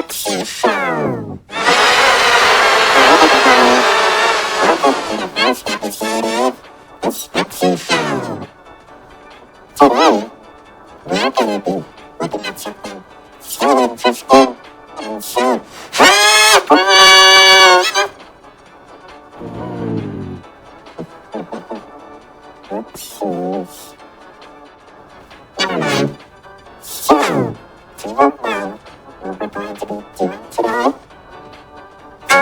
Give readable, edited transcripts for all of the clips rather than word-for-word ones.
Sprixie Show. Welcome to the first episode of the Sprixie Show. Today, we're going to be looking at something so interesting and so Oopsies. Never mind. So, do you know what we're going to be doing today? I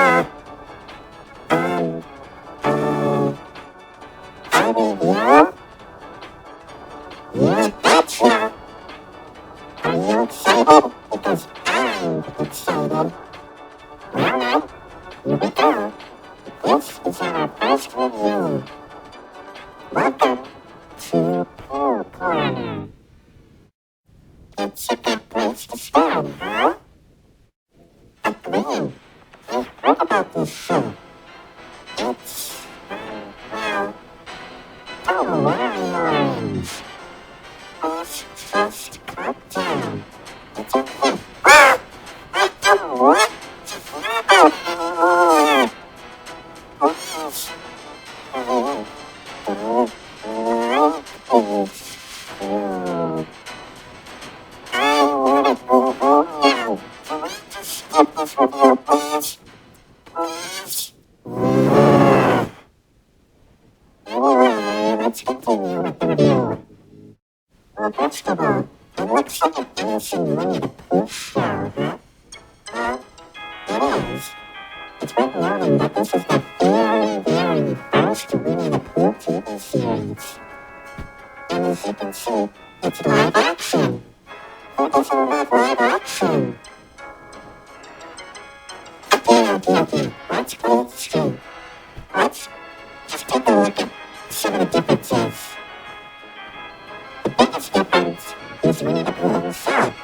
mean, you betcha. Are you excited? Because I'm excited. Well then, here we go. This is our first review. Welcome to Pooh Corner. It's a good place to start, huh? Agree. I've heard about this show. It's, well, don't worry, please just calm down. It's okay. I don't want to hear about it anymore. Please. I want to go home now. Can we just skip this review, please? Please. Anyway, let's continue with the review. Well, first of all, it looks like a dancing Winnie the Pooh show, huh? Well, it is. It's worth noting that this is the very first Winnie the Pooh TV series. And as you can see, it's live action. Who doesn't love live action? Okay, let's play the stream. Let's just take a look at some of the differences. The biggest difference is Winnie the Pooh himself.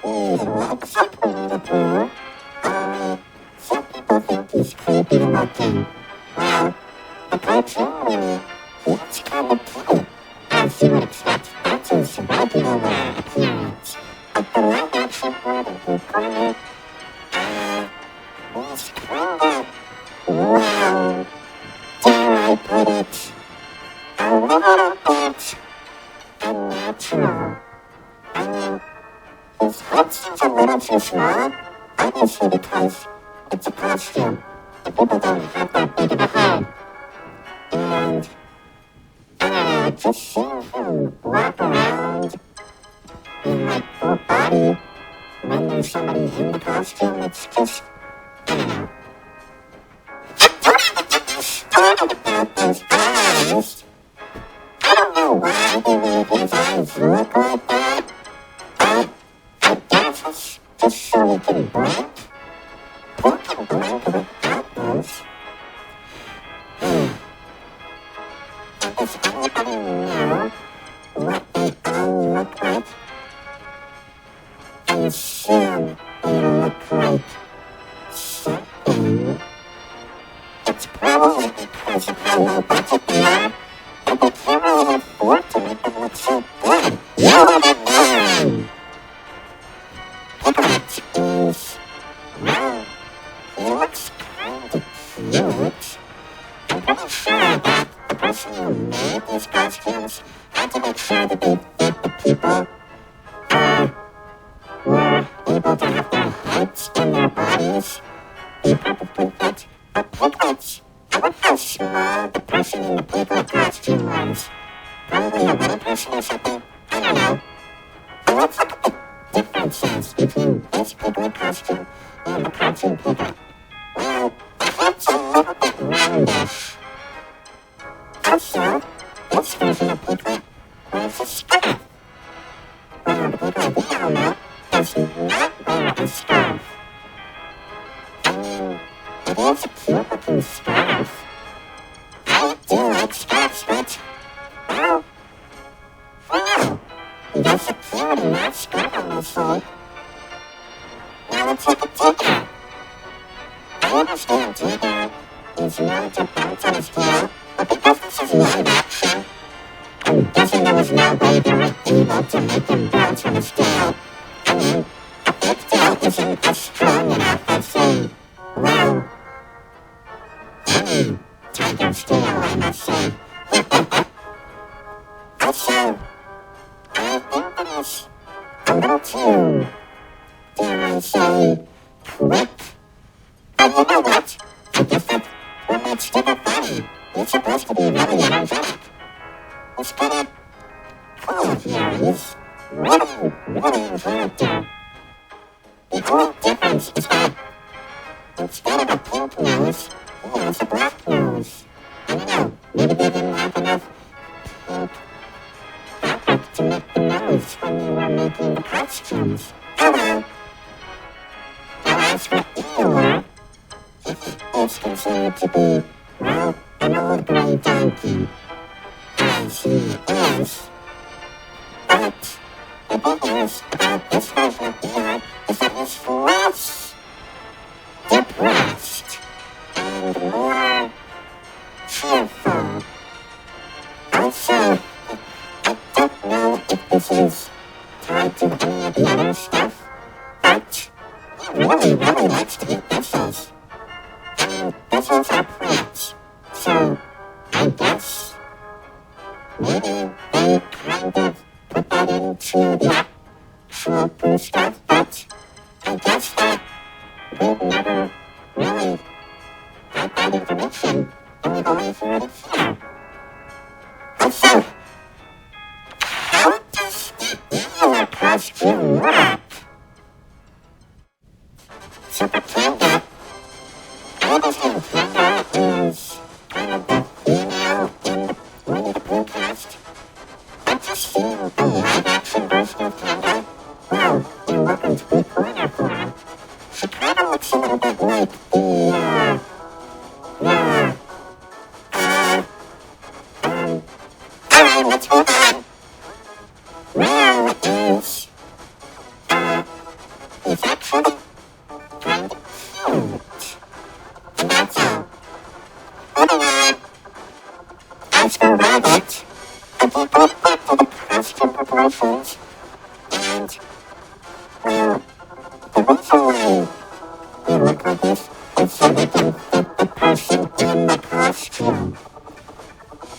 He looks like Winnie the Pooh, only some people think he's creepy looking. Well, the cartoon Winnie, he looks kind of cute, as you would expect. That's his regular appearance. But the live action part of Pooh Corner, he's kind of, well, dare I put it, a little bit unnatural. I mean, his head seems a little too small, obviously because it's a costume, and people don't have that big of a head. And, I don't know, just seeing him walk around in like full body when there's somebody in the costume, it's just, I don't know. Don't even get me started about those eyes. I don't know why they made his eyes look like that, but I guess it's just so he can blink. Who can blink without those? And does anybody know what they all look like? I assume they look like something. It's probably because of how low budget they are, but they can't really afford to make them look so good. You wouldn't know. Piglet is, well, he looks kind of cute. I'm pretty sure that the person who made these costumes had to make sure that they fit the people, were able to have their heads in their bodies. They probably fit. But piglets, I wonder how small the person in the piglet costume was. Probably a little person or something? I don't know. But let's look at the differences between this piglet costume and the cartoon piglet. Well, the head's a little bit roundish. Also, this version of piglet wears a scarf. Well, the piglet we all know does not wear a scarf. I mean, it is a cute looking scarf. I do like scarves, but, well, he does look cute in that scarf on his head. Now let's look at Tigger. I understand Tigger is known to bounce on his tail, but because this is live action, I'm guessing there was no way they were able to make him bounce on his tail. I mean, a fake tail is isn't as strong enough as say, well, hey, tiger still, I must say. Also, I think it is a little too, dare I say, quick. But you know what? I guess that's what makes dinner fun. It's supposed to be really energetic. It's kinda cool here. He's really in character. The whole difference is that instead of a pink nose, he has a black nose. I don't know, maybe they didn't have enough pink fabric to make the nose when they were making the costumes. Oh well. Now as for Eeyore, it's considered to be, well, an old gray donkey, as he is. But the big news about this version of Eeyore is that he's less depressed and more cheerful. Also, I don't know if this is tied to any of the other stuff, but he really likes to eat thistles. And thistles are plants, so I guess maybe they kind of put that into the actual Pooh stuff, but I guess that we never really got that information, and we're going through it here. Also, how does the Eeyore costume work? So pretend that I understand Panda is kind of the female in the Winnie the Pooh cast. But to see a live-action version of Panda, well, you're welcome to be corner for her. She kind of looks a little bit like the, alright, let's move on. Well, is actually kind of cute. And that's all. Moving on. As for Rabbit, I did go back to the costume proportions, and, well, the reason why they look like this is so they can fit the person in the costume.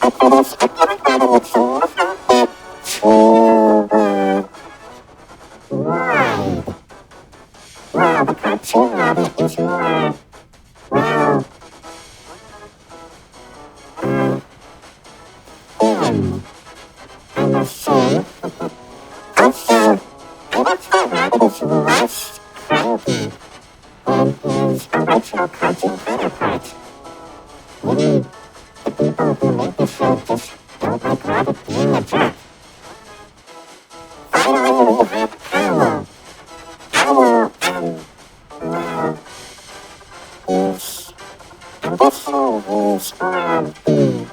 But for this, I feel like Rabbit looks a little bit too, wide. Well, the cartoon Rabbit is more, well, thin, I must say. Also, I would say Rabbit is less cranky than his original cartoon counterpart. Maybe the people who make the show just don't like Rabbit being a jerk. Finally, we have Owl. Owl, well, his ambition is for the,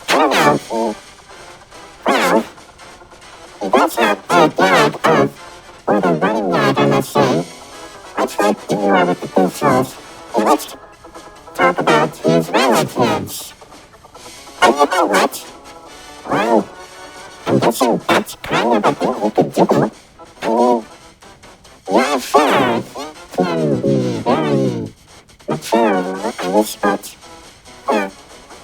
I don't know, well, he does have a gag of, or the running yard, I must say. Much like Eeyore with the Pooh shows, he likes to talk about his relatives. And you know what? Well, I'm guessing that's kind of a thing he could do. I mean, yeah, sure, he can be very mature on this, but,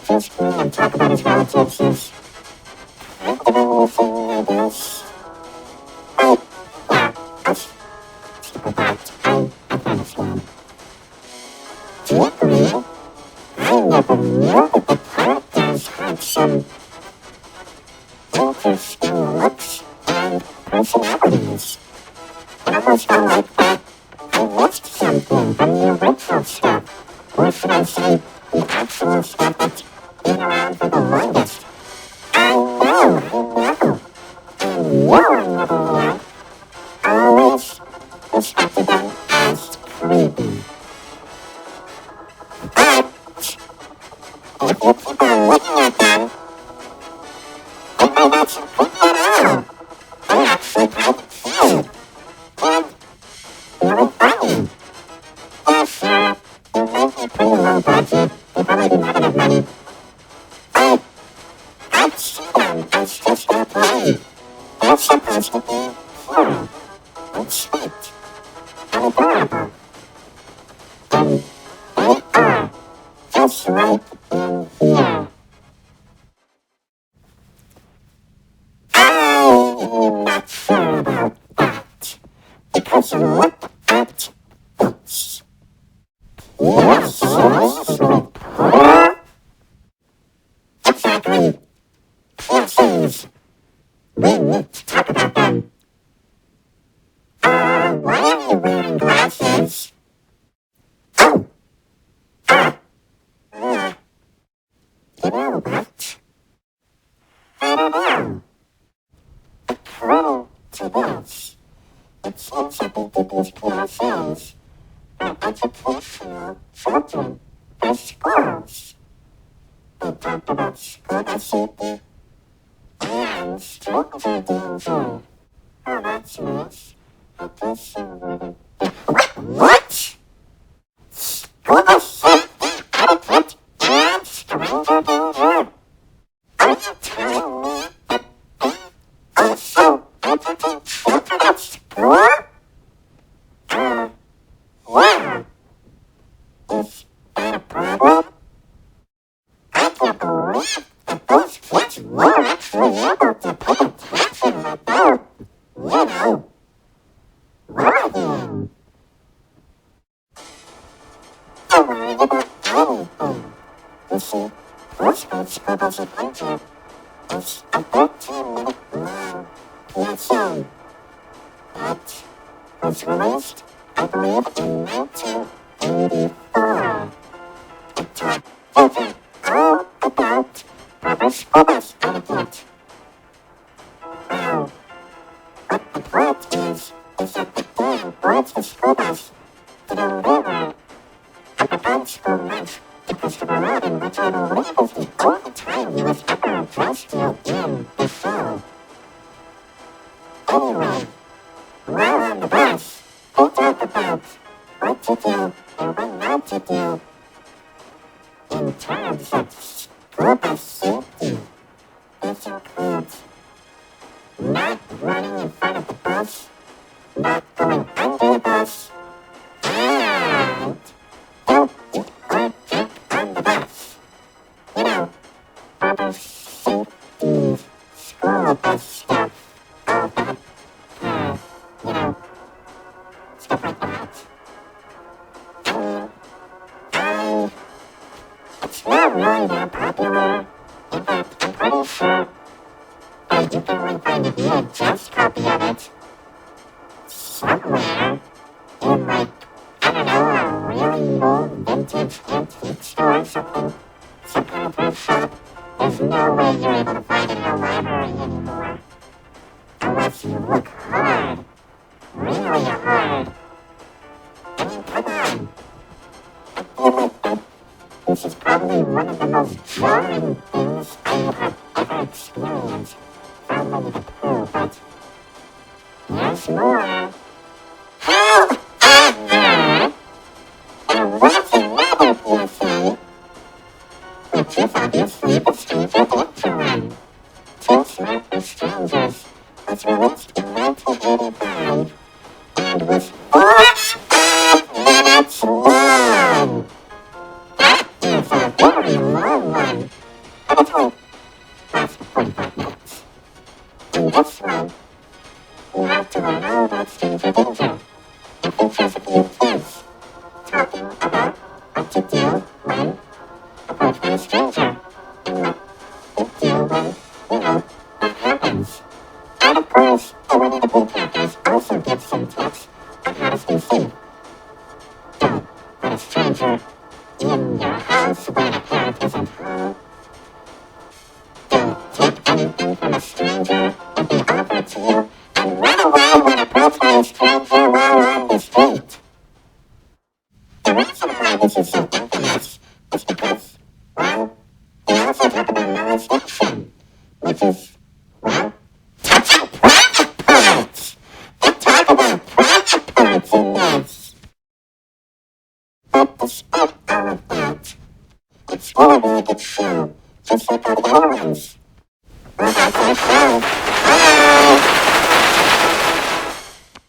just me and talk about his relatives is kind of a new thing, I guess. But, yeah, I'll stick with that. I can understand. Do you agree? I never knew that the characters had some interesting looks and personalities. It almost felt like that I missed something from the original stuff, or should I say, the actual stuff that's been around for the longest. I know. And you never knew. Always respected them as creepy. But if you keep on looking at them, it might not seem creepy at all. They're actually quite cute. And really funny. Yeah, sure, they might be pretty low budget. They probably didn't have enough money. But I'd see them as just okay. They're supposed to be pure and sweet. adorable. And they are, just like in here. I'm not sure about that, because look at this. Yes, with Pooh. Exactly. Piercings. We need to talk about them. Why are you wearing glasses? Oh. You know what? I don't know. According to this, it seems like they did these PSAs for educational children for schools. They talked about school safety and stranger danger. Oh, that's nice. I guess you wouldn't. What? School safety etiquette and stranger danger? Are you telling me that they also entertain children at school? Yeah. Is that a problem? I can't believe that those kids were actually able to pay attention without, worrying. Don't worry about anything. You see, Pooh's school doesn't enter. It's a 13-minute long PSA. It was released, I believe, in 1984. It taught children all about proper school bus etiquette. Well, what the point is that the day he boards the school bus to deliver at the band school lunch to Christopher Robin, which I believe is the only time he was ever addressed to in the show. Anyway, while on the bus, they talk about what to do and what not to do in terms of school bus safety. This includes not running in front of the bus, not going under the bus, and don't eat or drink on the bus. Proper safety school bus stuff. All that, stuff like that. It's not really that popular. In fact, I'm pretty sure that you can only find a VHS copy of it somewhere in, I don't know, a really old vintage antique store or something. Some kind of thrift shop. There's no way you're able to find it in a library anymore. Unless you look hard. Really hard. I mean, come on. I feel like that this is probably one of the most jarring things I have ever experienced from Winnie the Pooh, but there's more. However, there was another PSA, which is obviously the Stranger Danger one. Too Smart for Strangers was released in 1985 and was 45 minutes long. That is a very long one. But it's like, that's 45 minutes. In this one, you have to learn all about Stranger Danger. It features a few kids talking about what to do when approached by a stranger and what to do when, what happens. And of course, the Winnie the Pooh characters also give some tips on how to stay safe. Don't let a stranger in your house when a parent isn't home. Don't take anything from a stranger that they offer to you, and run away when approached by a stranger while on the street. The reason why this is so infamous is because, well, they also talk about knowledge fiction, which is, well, touching private parts. They talk about private parts in this. But despite all of that, it's still a really good show, just like all the other ones. Well, that's our show. Bye!